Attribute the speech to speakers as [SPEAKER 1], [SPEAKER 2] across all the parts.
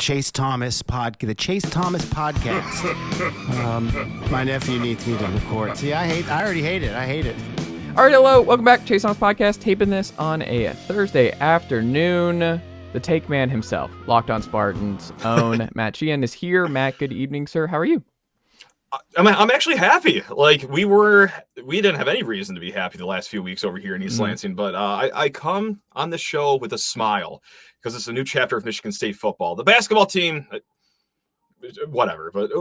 [SPEAKER 1] Chase Thomas podcast. My nephew needs me to record. See, I already hate it. I hate it.
[SPEAKER 2] All right, hello. Welcome back to Chase Thomas podcast. Taping this on a Thursday afternoon. The take man himself, Locked On Spartans' own Matt Sheehan is here. Matt, good evening, sir. How are you?
[SPEAKER 3] I'm actually happy. Like we didn't have any reason to be happy the last few weeks over here in East Lansing, but I come on the show with a smile because it's a new chapter of Michigan State football. The basketball team, whatever, but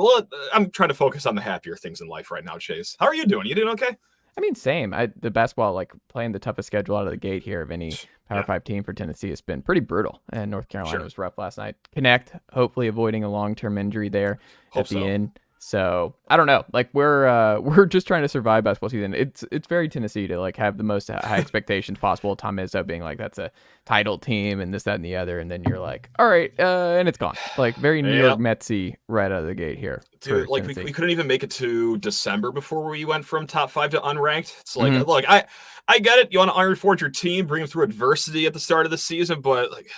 [SPEAKER 3] I'm trying to focus on the happier things in life right now. Chase, how are you doing? You doing okay?
[SPEAKER 2] I mean, same. The basketball, like playing the toughest schedule out of the gate here of any Power 5 team for Tennessee has been pretty brutal. And North Carolina was rough last night. Connect, hopefully avoiding a long-term injury there at the end. So I don't know. Like we're just trying to survive basketball season. It's very Tennessee to like have the most high expectations possible. Tom Izzo being like that's a title team and this, that, and the other, and then you're like, all right, and it's gone. Like very New York Metsy right out of the gate here.
[SPEAKER 3] Dude, like we couldn't even make it to December before we went from top 5 to unranked. It's like, look, I get it. You want to iron forge your team, bring them through adversity at the start of the season, but like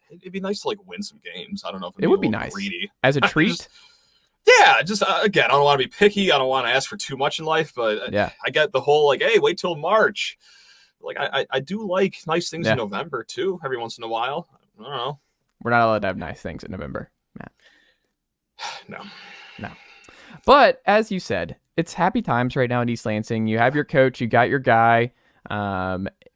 [SPEAKER 3] it'd be nice to like win some games. I don't know if
[SPEAKER 2] it would be nice
[SPEAKER 3] greedy.
[SPEAKER 2] As a treat.
[SPEAKER 3] Yeah, just again, I don't want to be picky. I don't want to ask for too much in life, but I get the whole like, hey, wait till March. Like I do like nice things in November too, every once in a while. I don't know.
[SPEAKER 2] We're not allowed to have nice things in November, Matt. No. But as you said, it's happy times right now in East Lansing. You have your coach, you got your guy.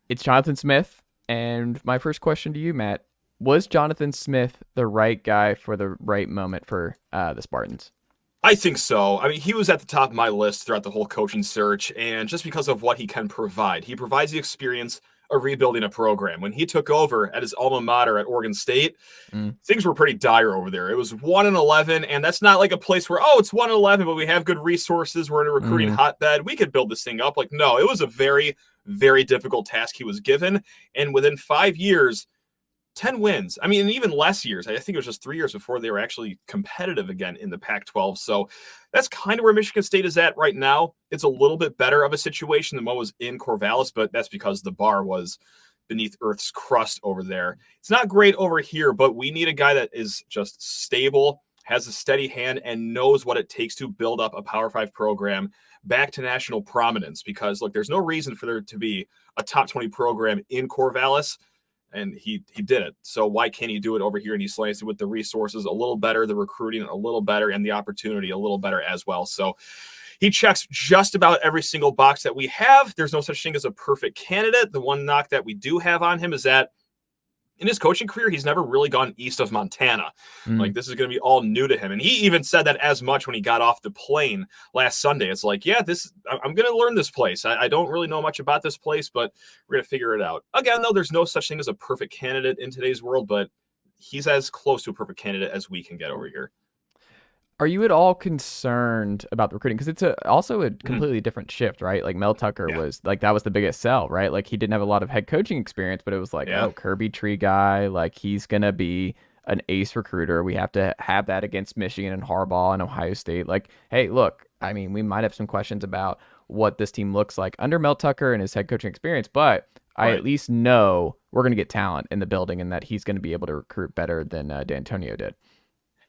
[SPEAKER 2] It's Jonathan Smith. And my first question to you, Matt, was Jonathan Smith the right guy for the right moment for the Spartans?
[SPEAKER 3] I think so. I mean, he was at the top of my list throughout the whole coaching search, and just because of what he can provide. He provides the experience of rebuilding a program. When he took over at his alma mater at Oregon State, things were pretty dire over there. It was 1-11, and that's not like a place where, it's 1-11, but we have good resources. We're in a recruiting hotbed. We could build this thing up. Like, no, it was a very, very difficult task he was given, and within 5 years, 10 wins. I mean, and even less years. I think it was just 3 years before they were actually competitive again in the Pac-12. So that's kind of where Michigan State is at right now. It's a little bit better of a situation than what was in Corvallis, but that's because the bar was beneath Earth's crust over there. It's not great over here, but we need a guy that is just stable, has a steady hand, and knows what it takes to build up a Power 5 program back to national prominence. Because, look, there's no reason for there to be a top 20 program in Corvallis. And he did it. So why can't he do it over here in East Lansing with the resources a little better, the recruiting a little better, and the opportunity a little better as well? So he checks just about every single box that we have. There's no such thing as a perfect candidate. The one knock that we do have on him is that in his coaching career, he's never really gone east of Montana. Like, this is going to be all new to him. And he even said that as much when he got off the plane last Sunday. It's like, I'm going to learn this place. I don't really know much about this place, but we're going to figure it out. Again, though, there's no such thing as a perfect candidate in today's world, but he's as close to a perfect candidate as we can get over here.
[SPEAKER 2] Are you at all concerned about the recruiting? Because it's also a completely different shift, right? Like Mel Tucker was like, that was the biggest sell, right? Like he didn't have a lot of head coaching experience, but it was like, Kirby Tree guy, like he's going to be an ace recruiter. We have to have that against Michigan and Harbaugh and Ohio State. Like, hey, look, I mean, we might have some questions about what this team looks like under Mel Tucker and his head coaching experience, but I at least know we're going to get talent in the building and that he's going to be able to recruit better than D'Antonio did.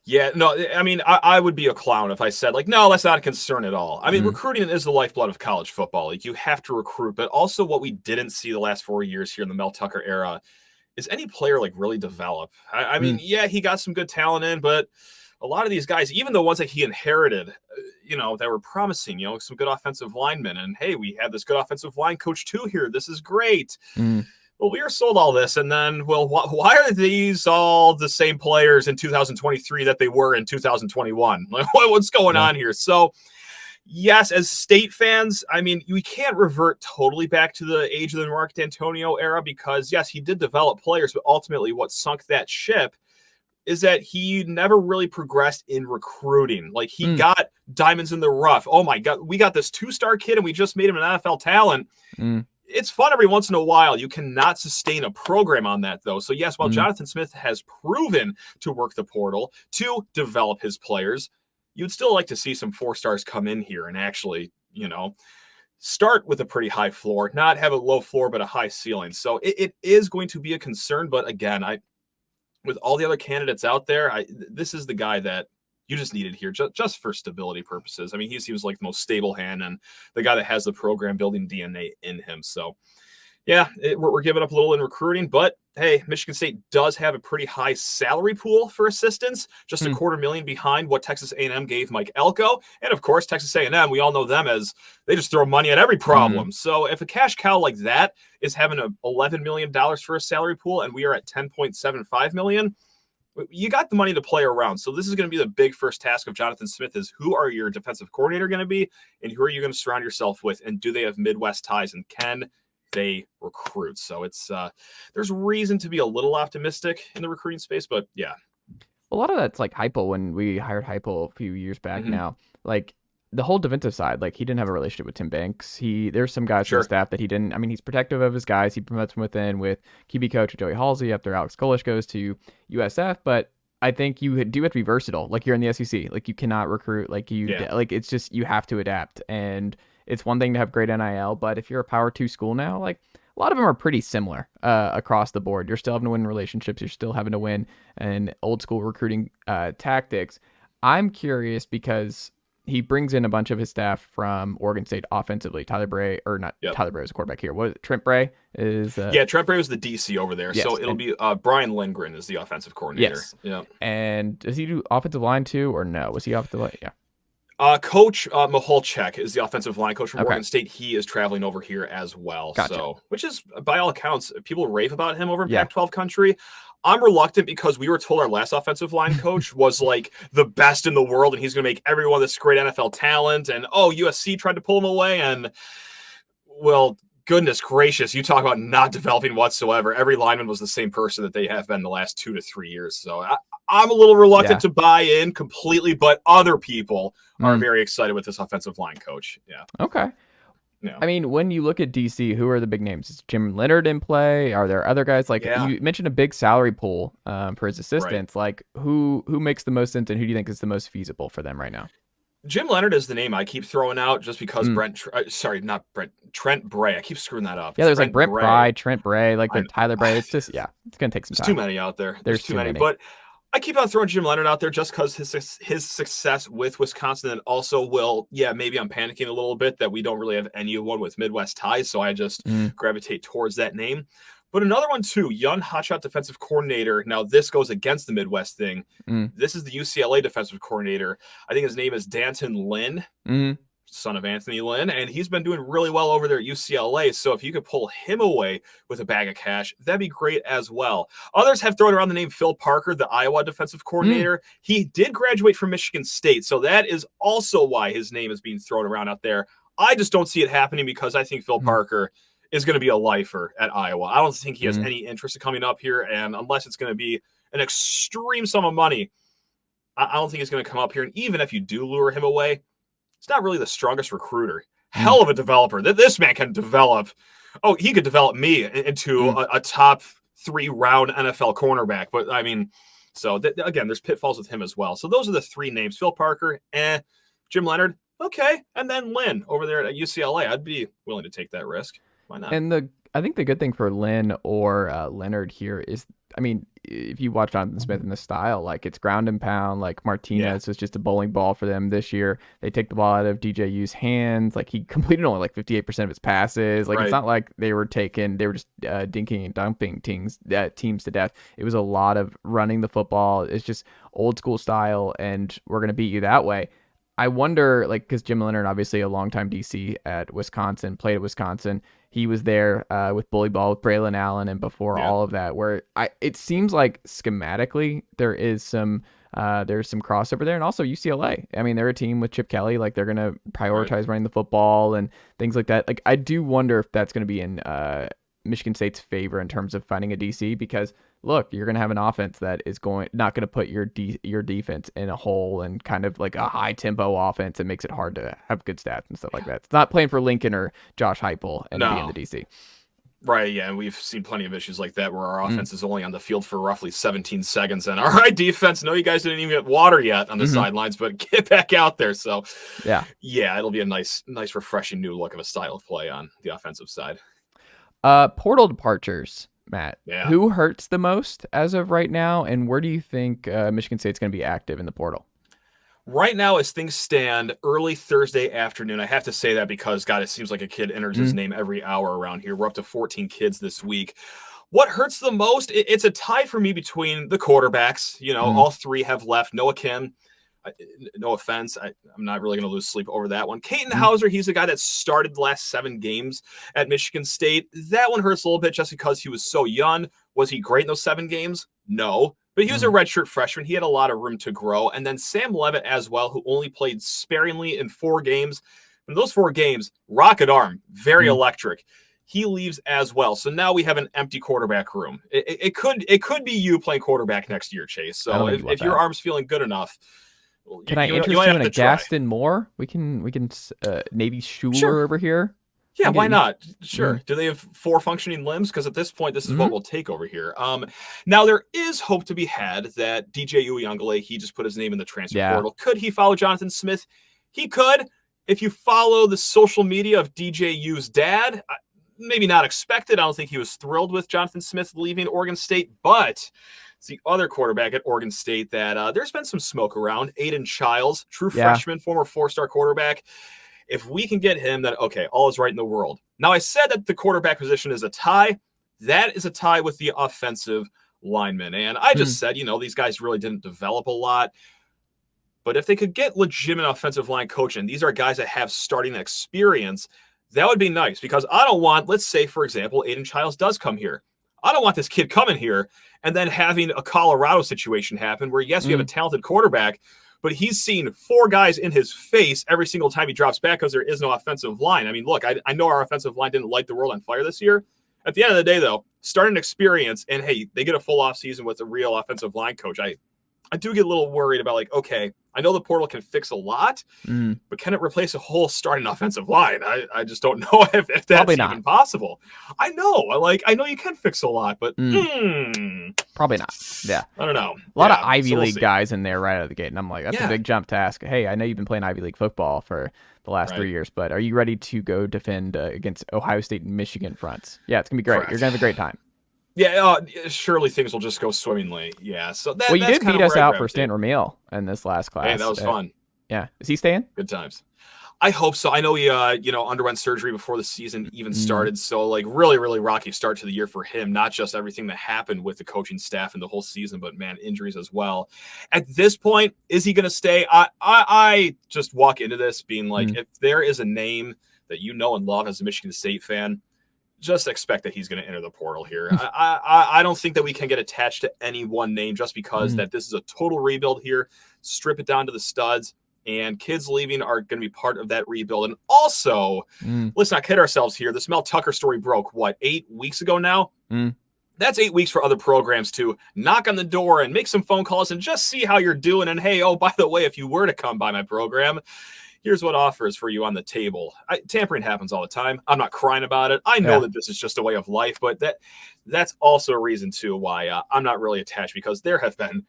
[SPEAKER 3] Yeah, no, I mean, I would be a clown if I said, like, no, that's not a concern at all. I mean, recruiting is the lifeblood of college football. Like, you have to recruit. But also what we didn't see the last 4 years here in the Mel Tucker era is any player, like, really develop. I mean, he got some good talent in, but a lot of these guys, even the ones that he inherited, that were promising, some good offensive linemen. And, hey, we have this good offensive line coach, too, here. This is great. Well, we were sold all this, and then, why are these all the same players in 2023 that they were in 2021? Like, what's going on here? So, yes, as State fans, I mean, we can't revert totally back to the age of the Mark D'Antonio era because, yes, he did develop players, but ultimately what sunk that ship is that he never really progressed in recruiting. Like, he got diamonds in the rough. Oh, my God, we got this 2-star kid, and we just made him an NFL talent. It's fun every once in a while. You cannot sustain a program on that, though. So, yes, while Jonathan Smith has proven to work the portal, to develop his players, you'd still like to see some 4-stars come in here and actually, start with a pretty high floor, not have a low floor, but a high ceiling. So it is going to be a concern. But, again, with all the other candidates out there, this is the guy that you just needed here just for stability purposes. I mean, he seems like the most stable hand and the guy that has the program building DNA in him. So, yeah, we're giving up a little in recruiting, but hey, Michigan State does have a pretty high salary pool for assistants, just $250,000 behind what Texas A&M gave Mike Elko. And of course, Texas A&M, we all know them as they just throw money at every problem. So if a cash cow like that is having $11 million for a salary pool and we are at $10.75 million, you got the money to play around. So this is going to be the big first task of Jonathan Smith is who are your defensive coordinator going to be and who are you going to surround yourself with? And do they have Midwest ties and can they recruit? So it's there's reason to be a little optimistic in the recruiting space, but yeah.
[SPEAKER 2] A lot of that's like Heupel when we hired Heupel a few years back now. Like the whole defensive side, like he didn't have a relationship with Tim Banks. There's some guys from the staff that he didn't. I mean, he's protective of his guys. He promotes from within with QB coach Joey Halsey after Alex Golish goes to USF. But I think you do have to be versatile. Like you're in the SEC. Like you cannot recruit. Like like it's just you have to adapt. And it's one thing to have great NIL, but if you're a Power 2 school now, like a lot of them are pretty similar across the board. You're still having to win relationships. You're still having to win and old school recruiting tactics. I'm curious because he brings in a bunch of his staff from Oregon State offensively. Tyler Bray, or not Tyler Bray is a quarterback here. What is it? Trent Bray is.
[SPEAKER 3] Trent Bray was the DC over there. Yes, so it'll be Brian Lindgren is the offensive coordinator.
[SPEAKER 2] Yes.
[SPEAKER 3] Yeah.
[SPEAKER 2] And does he do offensive line too, or no? Was he offensive line? Yeah.
[SPEAKER 3] Coach Maholchek is the offensive line coach from Oregon State. He is traveling over here as well. Gotcha. So, which is by all accounts, people rave about him over in Pac-12 country. I'm reluctant because we were told our last offensive line coach was like the best in the world and he's going to make everyone this great NFL talent. And USC tried to pull him away. And well, goodness gracious, you talk about not developing whatsoever. Every lineman was the same person that they have been the last 2 to 3 years. So I'm a little reluctant to buy in completely, but other people are very excited with this offensive line coach. Yeah.
[SPEAKER 2] Okay. Yeah. I mean, when you look at DC, who are the big names? Is Jim Leonard in play? Are there other guys? Like you mentioned a big salary pool for his assistants. Like who makes the most sense and who do you think is the most feasible for them right now?
[SPEAKER 3] Jim Leonard is the name I keep throwing out just because Trent Bray. I keep screwing that up.
[SPEAKER 2] Yeah, there's like Brent Bray, Trent Bray, like the Tyler Bray. It's just, it's going to take some time.
[SPEAKER 3] There's too many out there. There's too many. But I keep on throwing Jim Leonard out there just because his success with Wisconsin and also will, maybe I'm panicking a little bit that we don't really have anyone with Midwest ties. So I just gravitate towards that name. But another one too, young hotshot defensive coordinator. Now this goes against the Midwest thing. This is the UCLA defensive coordinator. I think his name is Danton Lynn, son of Anthony Lynn, and he's been doing really well over there at UCLA. So if you could pull him away with a bag of cash, that'd be great as well. Others have thrown around the name Phil Parker, the Iowa defensive coordinator. He did graduate from Michigan State, so that is also why his name is being thrown around out there. I just don't see it happening because I think Phil Parker is going to be a lifer at Iowa. I don't think he has any interest in coming up here, and unless it's going to be an extreme sum of money, I don't think he's going to come up here. And even if you do lure him away, it's not really the strongest recruiter. Hell of a developer. This man can develop. He could develop me into a top 3 round NFL cornerback. But I mean, so again, there's pitfalls with him as well. So those are the 3 names: Phil Parker, Jim Leonard, okay, and then Lynn over there at UCLA. I'd be willing to take that risk. Why not?
[SPEAKER 2] And I think the good thing for Lynn or Leonard here is, I mean, if you watch Jonathan Smith in the style, like it's ground and pound, like Martinez was just a bowling ball for them this year. They take the ball out of DJU's hands. Like he completed only like 58% of his passes. Like it's not like they were just dinking and dumping teams to death. It was a lot of running the football. It's just old school style, and we're going to beat you that way. I wonder, like, because Jim Leonard, obviously a longtime DC at Wisconsin, played at Wisconsin. He was there with Bully Ball, with Braylon Allen, and before all of that, where it seems like schematically there's some crossover there. And also UCLA. I mean, they're a team with Chip Kelly. Like, they're going to prioritize running the football and things like that. Like, I do wonder if that's going to be in Michigan State's favor in terms of finding a DC, because look, you're going to have an offense that is not going to put your defense in a hole, and kind of like a high tempo offense that makes it hard to have good stats and stuff like that. It's not playing for Lincoln or Josh Heupel and being the DC.
[SPEAKER 3] Right, yeah, and we've seen plenty of issues like that where our offense is only on the field for roughly 17 seconds, and all right, defense, no, you guys didn't even get water yet on the sidelines, but get back out there. So, yeah, it'll be a nice, refreshing new look of a style of play on the offensive side.
[SPEAKER 2] Portal departures. Matt.
[SPEAKER 3] Yeah.
[SPEAKER 2] Who hurts the most as of right now, and where do you think Michigan State's going to be active in the portal?
[SPEAKER 3] Right now, as things stand, early Thursday afternoon, I have to say that because, God, it seems like a kid enters his name every hour around here. We're up to 14 kids this week. What hurts the most? It's a tie for me between the quarterbacks. All three have left. Noah Kim, no offense, I'm not really going to lose sleep over that one. Caden Hauser, he's the guy that started the last 7 games at Michigan State. That one hurts a little bit just because he was so young. Was he great in those 7 games? No. But he was a redshirt freshman. He had a lot of room to grow. And then Sam Levitt as well, who only played sparingly in 4 games. In those 4 games, rocket arm, very electric. He leaves as well. So now we have an empty quarterback room. It could be you playing quarterback next year, Chase. So if your arm's feeling good enough,
[SPEAKER 2] can I interest you in a Gaston Moore? We can Navy Schuler over here.
[SPEAKER 3] Yeah, why not? Sure. Do they have 4 functioning limbs? Because at this point, this is what we'll take over here. Now, there is hope to be had that DJ Uyunglele, he just put his name in the transfer portal. Could he follow Jonathan Smith? He could. If you follow the social media of DJ U's dad, maybe not expected. I don't think he was thrilled with Jonathan Smith leaving Oregon State, but it's the other quarterback at Oregon State that there's been some smoke around. Aiden Childs, true freshman, former 4-star quarterback. If we can get him, then okay, all is right in the world. Now, I said that the quarterback position is a tie. That is a tie with the offensive linemen. And I just said, these guys really didn't develop a lot. But if they could get legitimate offensive line coaching, these are guys that have starting experience, that would be nice. Because I don't want, let's say, for example, Aiden Childs does come here. I don't want this kid coming here and then having a Colorado situation happen where, yes, we have a talented quarterback, but he's seen 4 guys in his face every single time he drops back because there is no offensive line. I mean, look, I know our offensive line didn't light the world on fire this year. At the end of the day, though, starting experience and, hey, they get a full offseason with a real offensive line coach. I do get a little worried about, like, okay, I know the portal can fix a lot, but can it replace a whole starting offensive line? I just don't know if that's even possible. I know you can fix a lot, but
[SPEAKER 2] probably not. Yeah.
[SPEAKER 3] I don't know.
[SPEAKER 2] A lot of Ivy League guys in there right out of the gate, and I'm like, that's a big jump to ask. Hey, I know you've been playing Ivy League football for the last 3 years, but are you ready to go defend against Ohio State and Michigan fronts? Yeah, it's going to be great. You're going to have a great time.
[SPEAKER 3] Yeah, surely things will just go swimmingly. Yeah, so that's
[SPEAKER 2] you did beat us out for Stanton Ramil in this last class.
[SPEAKER 3] Hey, that was fun.
[SPEAKER 2] Yeah, is he staying?
[SPEAKER 3] Good times. I hope so. I know he, underwent surgery before the season even started. So, like, really, really rocky start to the year for him. Not just everything that happened with the coaching staff and the whole season, but man, injuries as well. At this point, is he going to stay? I just walk into this being like, if there is a name that you know and love as a Michigan State fan, just expect that he's going to enter the portal here. I don't think that we can get attached to any one name just because that this is a total rebuild here. Strip it down to the studs, and kids leaving are going to be part of that rebuild. And also, let's not kid ourselves here. This Mel Tucker story broke, 8 weeks ago now? That's 8 weeks for other programs to knock on the door and make some phone calls and just see how you're doing. And hey, by the way, if you were to come by my program, here's what offers for you on the table. Tampering happens all the time. I'm not crying about it. I know that this is just a way of life, but that's also a reason too why I'm not really attached, because there have been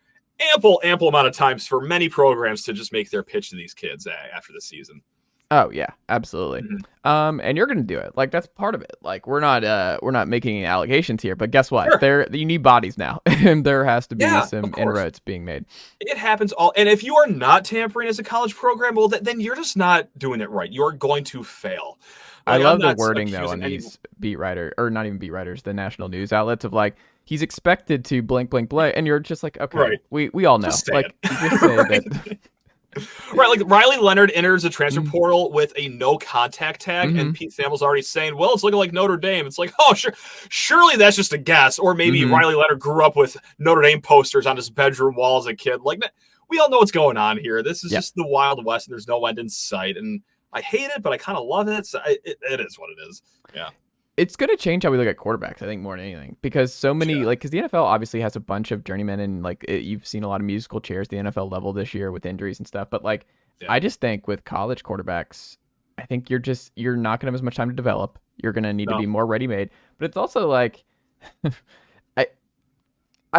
[SPEAKER 3] ample amount of times for many programs to just make their pitch to these kids after the season.
[SPEAKER 2] Oh yeah, absolutely. And you're going to do it. Like, that's part of it. Like, we're not making any allegations here, but guess what? You need bodies now, and there has to be some inroads being made.
[SPEAKER 3] It happens all. And if you are not tampering as a college program, well, then you're just not doing it right. You're going to fail.
[SPEAKER 2] I love the wording though on these beat writer, or not even beat writers, the national news outlets of like, he's expected to blank, and you're just like, okay, we all know. Like, you just say that.
[SPEAKER 3] Right, like Riley Leonard enters the transfer portal with a no contact tag, and Pete Thamel's already saying, well, it's looking like Notre Dame. It's like, oh, surely that's just a guess. Or maybe Riley Leonard grew up with Notre Dame posters on his bedroom wall as a kid. Like, we all know what's going on here. This is just the Wild West, and there's no end in sight. And I hate it, but I kind of love it. So it is what it is. Yeah.
[SPEAKER 2] It's going to change how we look at quarterbacks, I think, more than anything, because so many, because the NFL obviously has a bunch of journeymen, and you've seen a lot of musical chairs, the NFL level this year with injuries and stuff. But I just think with college quarterbacks, I think you're not going to have as much time to develop. You're going to need to be more ready-made. But it's also like, I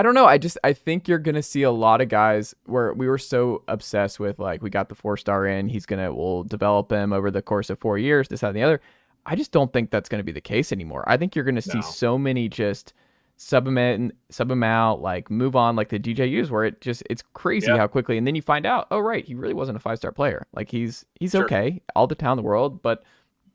[SPEAKER 2] don't know. I think you're going to see a lot of guys where we were so obsessed with, like, we got the 4-star in, we'll develop him over the course of 4 years, this, that, and the other. I just don't think that's going to be the case anymore. I think you're going to see so many just sub him out, like move on, like the DJUs, where it's crazy how quickly, and then you find out, oh right, he really wasn't a 5-star player. Like he's okay, all the talent in the world, but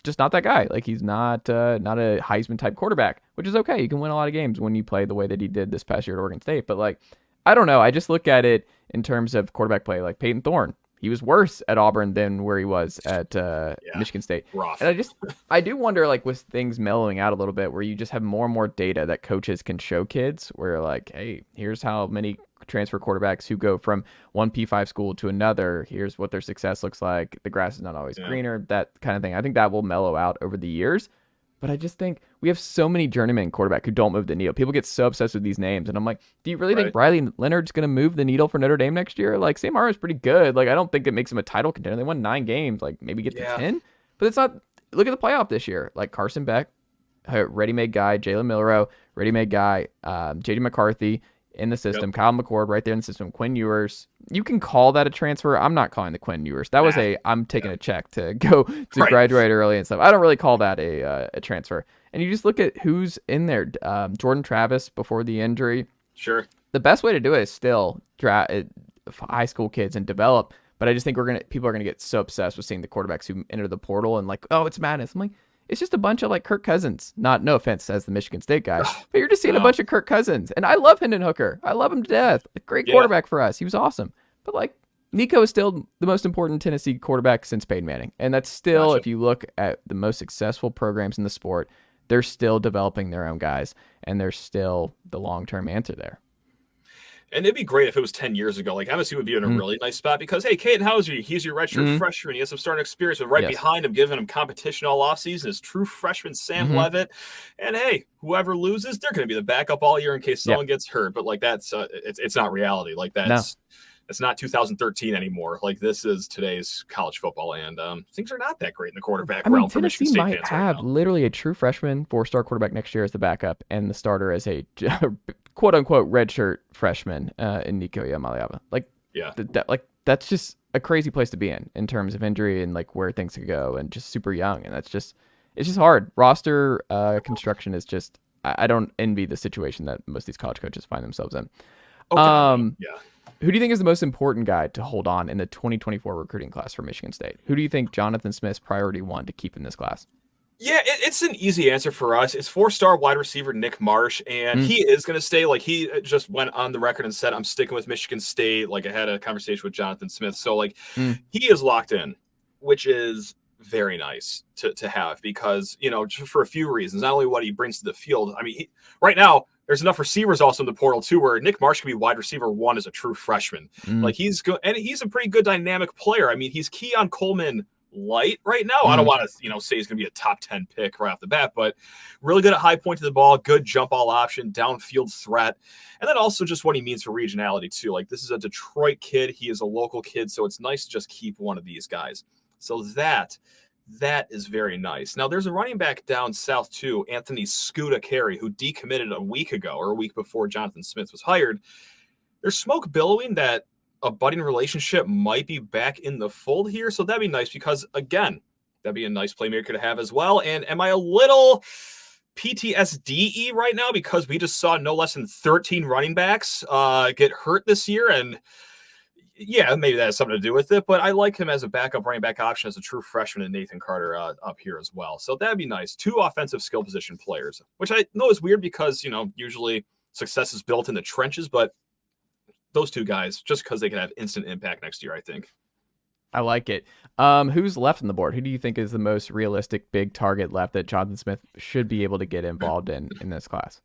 [SPEAKER 2] just not that guy. Like he's not a Heisman type quarterback, which is okay. You can win a lot of games when you play the way that he did this past year at Oregon State. But like, I don't know. I just look at it in terms of quarterback play. Like Peyton Thorne, he was worse at Auburn than where he was at Michigan State.
[SPEAKER 3] Rough.
[SPEAKER 2] And I do wonder, like, with things mellowing out a little bit, where you just have more and more data that coaches can show kids, where like, hey, here's how many transfer quarterbacks who go from one P5 school to another. Here's what their success looks like. The grass is not always greener, that kind of thing. I think that will mellow out over the years. But I just think we have so many journeyman quarterback who don't move the needle. People get so obsessed with these names. And I'm like, do you really think Riley Leonard's going to move the needle for Notre Dame next year? Like, Sam Hartman's pretty good. Like, I don't think it makes him a title contender. They won 9 games. Like, maybe get to 10. But it's not. Look at the playoff this year. Like, Carson Beck, ready-made guy. Jalen Milroe, ready-made guy. J.D. McCarthy in the system. Kyle McCord right there in the system. Quinn Ewers. You can call that a transfer. I'm not calling the Quinn Ewers. That was I'm taking a check to go to graduate early and stuff. I don't really call that a transfer. And you just look at who's in there. Jordan Travis before the injury.
[SPEAKER 3] Sure.
[SPEAKER 2] The best way to do it is still draft high school kids and develop. But I just think people are gonna get so obsessed with seeing the quarterbacks who enter the portal and like, oh, it's madness. I'm like, it's just a bunch of like Kirk Cousins. No offense as the Michigan State guy, but you're just seeing a bunch of Kirk Cousins. And I love Hendon Hooker. I love him to death. A great quarterback for us. He was awesome. But like, Nico is still the most important Tennessee quarterback since Peyton Manning. And that's still, if you look at the most successful programs in the sport, they're still developing their own guys, and they're still the long-term answer there.
[SPEAKER 3] And it'd be great if it was 10 years ago. Like, MSU would be in a really nice spot because, hey, Caden Hauser, he's your redshirt freshman. He has some starting experience, but behind him, giving him competition all offseason is true freshman Sam Levitt. And, hey, whoever loses, they're going to be the backup all year in case someone gets hurt. But, like, that's it's not reality. Like, it's not 2013 anymore. Like, this is today's college football, and things are not that great in the quarterback realm for Michigan State fans.
[SPEAKER 2] Tennessee might have literally a true freshman 4-star quarterback next year as the backup, and the starter as a quote-unquote redshirt freshman in Nico Iamaleava. Like, that's just a crazy place to be in terms of injury and, like, where things could go, and just super young, and it's just hard. Roster construction is just – I don't envy the situation that most of these college coaches find themselves in. Who do you think is the most important guy to hold on in the 2024 recruiting class for Michigan State? Who do you think Jonathan Smith's priority one to keep in this class?
[SPEAKER 3] Yeah, it's an easy answer for us. It's 4-star wide receiver Nick Marsh, and he is going to stay. Like, he just went on the record and said, I'm sticking with Michigan State. Like, I had a conversation with Jonathan Smith. So, like, he is locked in, which is very nice to have because, you know, just for a few reasons. Not only what he brings to the field. I mean, right now, there's enough receivers also in the portal, too, where Nick Marsh can be wide receiver 1 as a true freshman. Like, he's good, and he's a pretty good dynamic player. I mean, he's Keon Coleman light right now. I don't want to, say he's going to be a top 10 pick right off the bat, but really good at high point to the ball, good jump ball option, downfield threat, and then also just what he means for regionality, too. Like, this is a Detroit kid. He is a local kid, so it's nice to just keep one of these guys. So that is very nice. Now, there's a running back down south, too, Anthony Scuda Carey, who decommitted a week ago or a week before Jonathan Smith was hired. There's smoke billowing that a budding relationship might be back in the fold here. So that'd be nice because, again, that'd be a nice playmaker to have as well. And am I a little PTSD-y right now because we just saw no less than 13 running backs get hurt this year? And yeah, maybe that has something to do with it, but I like him as a backup running back option as a true freshman and Nathan Carter up here as well. So that'd be nice. 2 offensive skill position players, which I know is weird because, usually success is built in the trenches, but those 2 guys, just because they can have instant impact next year, I think.
[SPEAKER 2] I like it. Who's left on the board? Who do you think is the most realistic big target left that Jonathan Smith should be able to get involved in this class?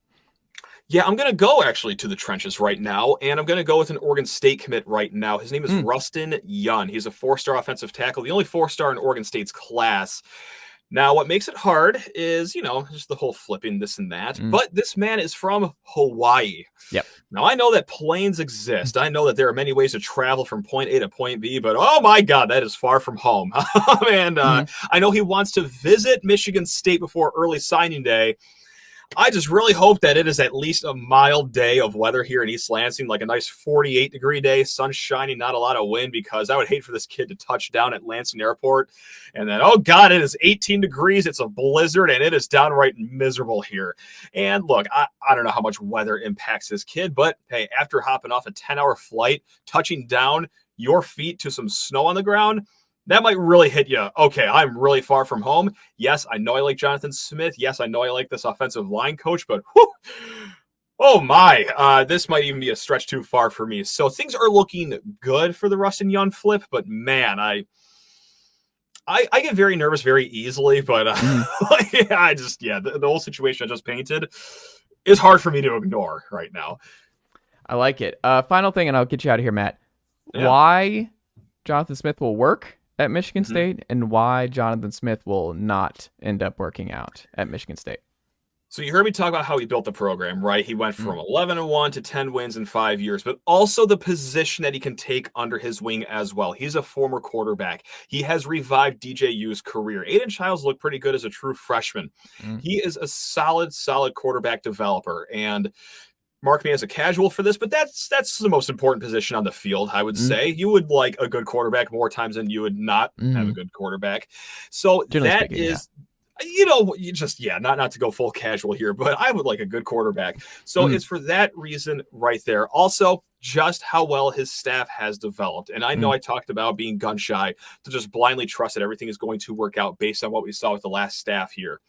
[SPEAKER 3] Yeah, I'm going to go actually to the trenches right now, and I'm going to go with an Oregon State commit right now. His name is Rustin Yun. He's a 4-star offensive tackle, the only 4-star in Oregon State's class. Now, what makes it hard is, just the whole flipping this and that. But this man is from Hawaii.
[SPEAKER 2] Yep.
[SPEAKER 3] Now, I know that planes exist. I know that there are many ways to travel from point A to point B, but oh my God, that is far from home. And I know he wants to visit Michigan State before early signing day. I just really hope that it is at least a mild day of weather here in East Lansing, like a nice 48-degree day, sun shining, not a lot of wind, because I would hate for this kid to touch down at Lansing Airport and then, oh God, it is 18 degrees, it's a blizzard, and it is downright miserable here. And look, I don't know how much weather impacts this kid, but hey, after hopping off a 10-hour flight, touching down your feet to some snow on the ground, that might really hit you. Okay, I'm really far from home. Yes, I know I like Jonathan Smith. Yes, I know I like this offensive line coach, but whew, oh my, this might even be a stretch too far for me. So things are looking good for the Rustin Young flip, but man, I get very nervous very easily, but the whole situation I just painted is hard for me to ignore right now.
[SPEAKER 2] I like it. Final thing, and I'll get you out of here, Matt.
[SPEAKER 3] Yeah.
[SPEAKER 2] Why Jonathan Smith will work at Michigan State and why Jonathan Smith will not end up working out at Michigan State.
[SPEAKER 3] So you heard me talk about how he built the program, right? He went from 11-1 to 10 wins in 5 years, but also the position that he can take under his wing as well. He's a former quarterback. He has revived DJU's career. Aiden Childs looked pretty good as a true freshman. He is a solid quarterback developer, and mark me as a casual for this, but that's the most important position on the field, I would say. You would like a good quarterback more times than you would not have a good quarterback. So generally that speaking, is, not to go full casual here, but I would like a good quarterback. So it's for that reason right there. Also, just how well his staff has developed. And I know I talked about being gun shy to just blindly trust that everything is going to work out based on what we saw with the last staff here.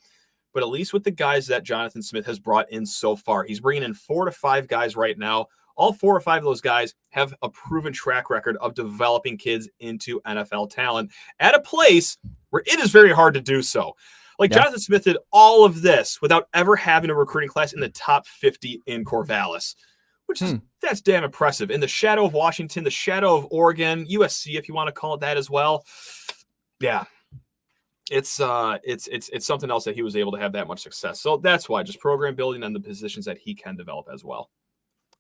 [SPEAKER 3] But at least with the guys that Jonathan Smith has brought in so far, he's bringing in 4 to 5 guys right now. All 4 or 5 of those guys have a proven track record of developing kids into NFL talent at a place where it is very hard to do so. Like Jonathan Smith did all of this without ever having a recruiting class in the top 50 in Corvallis, which is that's damn impressive. In the shadow of Washington, the shadow of Oregon, USC, if you want to call it that as well. Yeah. It's something else that he was able to have that much success. So that's why, just program building and the positions that he can develop as well.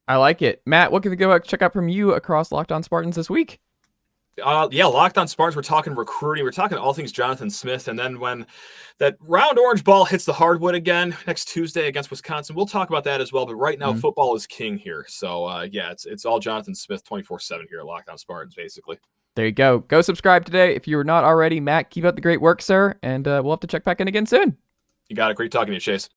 [SPEAKER 2] I like it. Matt, what can we go check out from you across Locked On Spartans this week?
[SPEAKER 3] Locked On Spartans, we're talking recruiting. We're talking all things Jonathan Smith. And then when that round orange ball hits the hardwood again next Tuesday against Wisconsin, we'll talk about that as well. But right now, football is king here. So, it's all Jonathan Smith 24/7 here at Locked On Spartans, basically.
[SPEAKER 2] There you go. Go subscribe today if you're not already. Matt, keep up the great work, sir. And we'll have to check back in again soon.
[SPEAKER 3] You got it. Great talking to you, Chase.